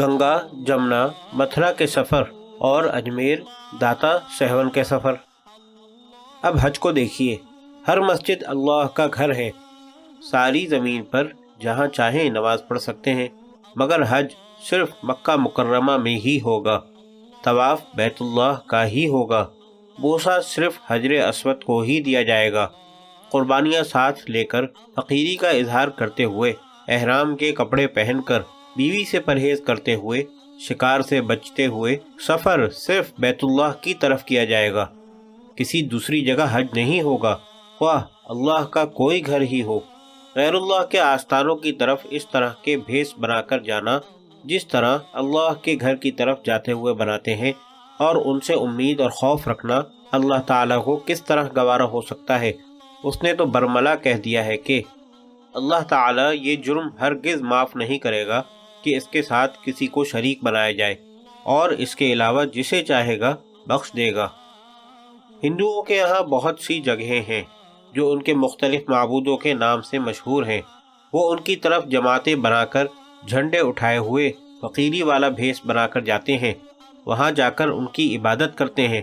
گنگا جمنا متھرا کے سفر اور اجمیر داتا سہون کے سفر۔ اب حج کو دیکھیے، ہر مسجد اللہ کا گھر ہے، ساری زمین پر جہاں چاہیں نماز پڑھ سکتے ہیں، مگر حج صرف مکہ مکرمہ میں ہی ہوگا، طواف بیت اللہ کا ہی ہوگا، بوسہ صرف حجر اسود کو ہی دیا جائے گا، قربانیاں ساتھ لے کر فقیری کا اظہار کرتے ہوئے، احرام کے کپڑے پہن کر، بیوی سے پرہیز کرتے ہوئے، شکار سے بچتے ہوئے سفر صرف بیت اللہ کی طرف کیا جائے گا، کسی دوسری جگہ حج نہیں ہوگا، خواہ اللہ کا کوئی گھر ہی ہو۔ غیر اللہ کے آستانوں کی طرف اس طرح کے بھیس بنا کر جانا جس طرح اللہ کے گھر کی طرف جاتے ہوئے بناتے ہیں، اور ان سے امید اور خوف رکھنا اللہ تعالیٰ کو کس طرح گوارا ہو سکتا ہے؟ اس نے تو برملا کہہ دیا ہے کہ اللہ تعالیٰ یہ جرم ہرگز معاف نہیں کرے گا کہ اس کے ساتھ کسی کو شریک بنایا جائے، اور اس کے علاوہ جسے چاہے گا بخش دے گا۔ ہندوؤں کے یہاں بہت سی جگہیں ہیں جو ان کے مختلف معبودوں کے نام سے مشہور ہیں، وہ ان کی طرف جماعتیں بنا کر جھنڈے اٹھائے ہوئے فقیری والا بھیس بنا کر جاتے ہیں، وہاں جا کر ان کی عبادت کرتے ہیں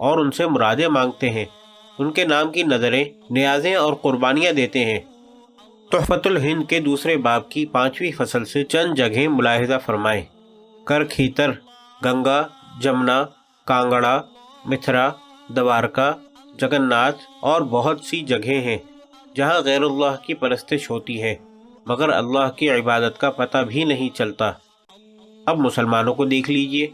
اور ان سے مرادیں مانگتے ہیں، ان کے نام کی نظریں، نیازیں اور قربانیاں دیتے ہیں۔ تحفۃ الہند کے دوسرے باب کی 5ویں فصل سے چند جگہیں ملاحظہ فرمائیں۔ کرکھیتر، گنگا، جمنا، کانگڑا، متھرا، دوارکا، جگناتھ اور بہت سی جگہیں ہیں جہاں غیر اللہ کی پرستش ہوتی ہے، مگر اللہ کی عبادت کا پتہ بھی نہیں چلتا۔ اب مسلمانوں کو دیکھ لیجئے،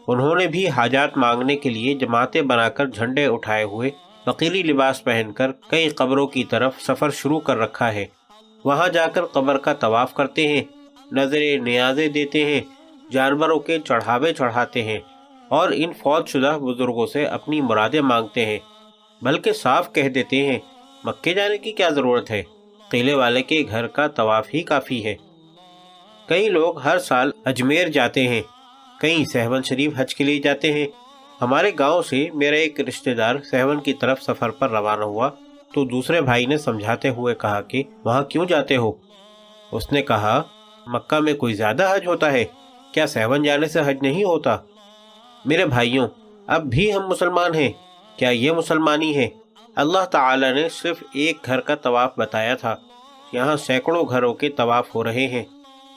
انہوں نے بھی حاجات مانگنے کے لیے جماعتیں بنا کر جھنڈے اٹھائے ہوئے فقیری لباس پہن کر کئی قبروں کی طرف سفر شروع کر رکھا ہے، وہاں جا کر قبر کا طواف کرتے ہیں، نظریں نیازیں دیتے ہیں، جانوروں کے چڑھاوے چڑھاتے ہیں، اور ان فوت شدہ بزرگوں سے اپنی مرادیں مانگتے ہیں، بلکہ صاف کہہ دیتے ہیں مکے جانے کی کیا ضرورت ہے، قلعے والے کے گھر کا طواف ہی کافی ہے۔ کئی لوگ ہر سال اجمیر جاتے ہیں، کئی سہون شریف حج کے لیے جاتے ہیں۔ ہمارے گاؤں سے میرا ایک رشتہ دار سہون کی طرف سفر پر روانہ ہوا تو دوسرے بھائی نے سمجھاتے ہوئے کہا کہ وہاں کیوں جاتے ہو؟ اس نے کہا مکہ میں کوئی زیادہ حج ہوتا ہے، کیا سہون جانے سے حج نہیں ہوتا؟ میرے بھائیوں، اب بھی ہم مسلمان ہیں، کیا یہ مسلمانی ہے؟ اللہ تعالیٰ نے صرف ایک گھر کا طواف بتایا تھا، یہاں سینکڑوں گھروں کے طواف ہو رہے ہیں،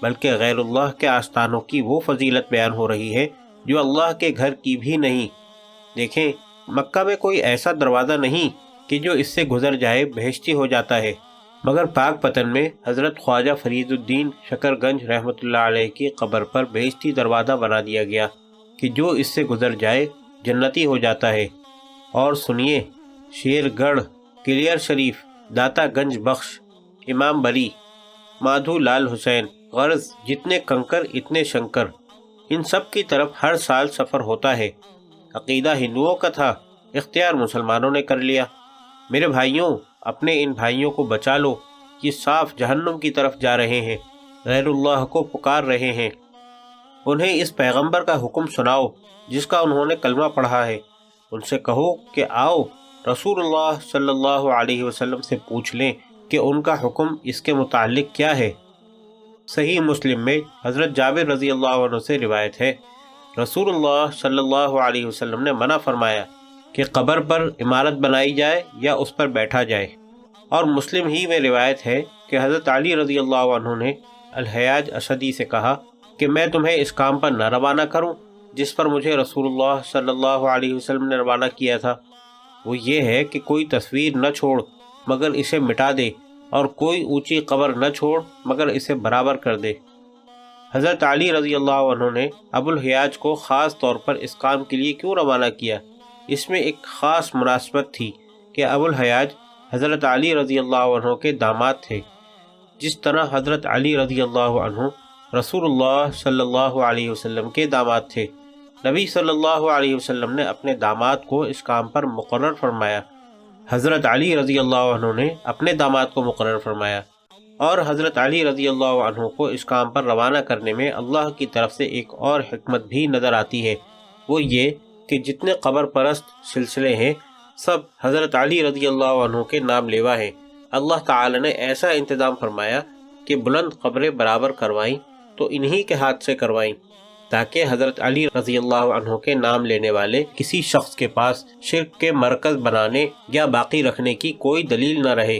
بلکہ غیر اللہ کے آستانوں کی وہ فضیلت بیان ہو رہی ہے جو اللہ کے گھر کی بھی نہیں۔ دیکھیں، مکہ میں کوئی ایسا دروازہ نہیں کہ جو اس سے گزر جائے بہشتی ہو جاتا ہے، مگر پاک پتن میں حضرت خواجہ فرید الدین شکر گنج رحمۃ اللہ علیہ کی قبر پر بہشتی دروازہ بنا دیا گیا کہ جو اس سے گزر جائے جنتی ہو جاتا ہے۔ اور سنیے، شیر گڑھ، کلیر شریف، داتا گنج بخش، امام بلی، مادھو لال حسین، غرض جتنے کنکر اتنے شنکر، ان سب کی طرف ہر سال سفر ہوتا ہے۔ عقیدہ ہندوؤں کا تھا، اختیار مسلمانوں نے کر لیا۔ میرے بھائیوں، اپنے ان بھائیوں کو بچا لو، یہ صاف جہنم کی طرف جا رہے ہیں، غیر اللہ کو پکار رہے ہیں۔ انہیں اس پیغمبر کا حکم سناؤ جس کا انہوں نے کلمہ پڑھا ہے، ان سے کہو کہ آؤ رسول اللہ صلی اللہ علیہ وسلم سے پوچھ لیں کہ ان کا حکم اس کے متعلق کیا ہے۔ صحیح مسلم میں حضرت جابر رضی اللہ عنہ سے روایت ہے، رسول اللہ صلی اللہ علیہ وسلم نے منع فرمایا کہ قبر پر عمارت بنائی جائے یا اس پر بیٹھا جائے۔ اور مسلم ہی میں روایت ہے کہ حضرت علی رضی اللہ عنہ نے الحیاج اسدی سے کہا کہ میں تمہیں اس کام پر نہ روانہ کروں جس پر مجھے رسول اللہ صلی اللہ علیہ وسلم نے روانہ کیا تھا، وہ یہ ہے کہ کوئی تصویر نہ چھوڑ مگر اسے مٹا دے، اور کوئی اونچی قبر نہ چھوڑ مگر اسے برابر کر دے۔ حضرت علی رضی اللہ عنہ نے ابو الحیاج کو خاص طور پر اس کام کے لیے کیوں روانہ کیا؟ اس میں ایک خاص مناسبت تھی کہ ابو الحیاج حضرت علی رضی اللہ عنہ کے داماد تھے، جس طرح حضرت علی رضی اللہ عنہ رسول اللہ صلی اللہ علیہ وسلم کے داماد تھے۔ نبی صلی اللہ علیہ وسلم نے اپنے داماد کو اس کام پر مقرر فرمایا، حضرت علی رضی اللہ عنہ نے اپنے داماد کو مقرر فرمایا، اور حضرت علی رضی اللہ عنہ کو اس کام پر روانہ کرنے میں اللہ کی طرف سے ایک اور حکمت بھی نظر آتی ہے، وہ یہ کہ جتنے قبر پرست سلسلے ہیں سب حضرت علی رضی اللہ عنہ کے نام لیوا ہیں۔ اللہ تعالی نے ایسا انتظام فرمایا کہ بلند قبریں برابر کروائیں تو انہی کے ہاتھ سے کروائیں، تاکہ حضرت علی رضی اللہ عنہ کے نام لینے والے کسی شخص کے پاس شرک کے مرکز بنانے یا باقی رکھنے کی کوئی دلیل نہ رہے۔